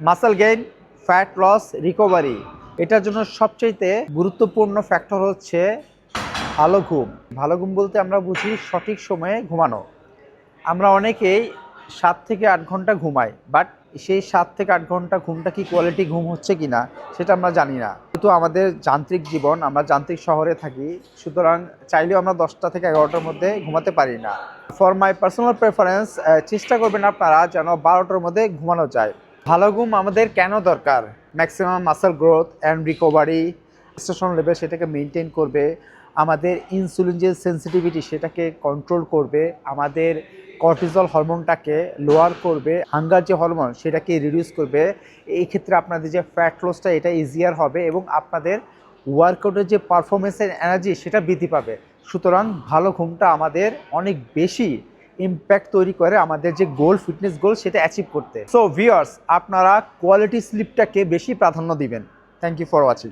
Muscle gain, fat loss, recovery, এটার জন্য সবচাইতে গুরুত্বপূর্ণ ফ্যাক্টর হচ্ছে ভালো ঘুম। ভালো ঘুম বলতে আমরা বুঝি সঠিক সময়ে ঘুমানো। আমরা অনেকেই 7 থেকে 8 ঘন্টা ঘুমাই, বাট সেই 7 থেকে 8 ঘন্টা ঘুমটা কি কোয়ালিটি ঘুম হচ্ছে কি না সেটা আমরা জানি না। কিন্তু আমাদের যান্ত্রিক জীবন, আমরা যান্ত্রিক শহরে থাকি, সুতরাং চাইলেও আমরা 10টা থেকে 11টার মধ্যে ঘুমাতে পারি না। ফর মাই পার্সোনাল প্রেফারেন্স, চেষ্টা করবেন আপনারা যেন 12টার মধ্যে ঘুমানো যায়। ভালো ঘুম আমাদের কেন দরকার? Maximum muscle growth and recovery, testosterone level সেটাকে মেনটেন করবে, আমাদের ইনসুলিন যে সেন্সিটিভিটি সেটাকে কন্ট্রোল করবে, আমাদের কর্টিজল হরমোনটাকে লোয়ার করবে, হাঙ্গার যে হরমোন সেটাকে রিডিউস করবে। এই ক্ষেত্রে আপনাদের যে ফ্যাট লসটা এটা ইজিয়ার হবে এবং আপনাদের ওয়ার্কআউটের যে পারফরমেন্সের এনার্জি সেটা বৃদ্ধি পাবে। সুতরাং ভালো ঘুমটা আমাদের অনেক বেশি ইম্প্যাক্ট তৈরি করে আমাদের যে গোল, ফিটনেস গোল সেটা অ্যাচিভ করতে। সো ভিউয়ার্স, আপনারা কোয়ালিটি স্লিপটাকে বেশি প্রাধান্য দিবেন। Thank you for watching.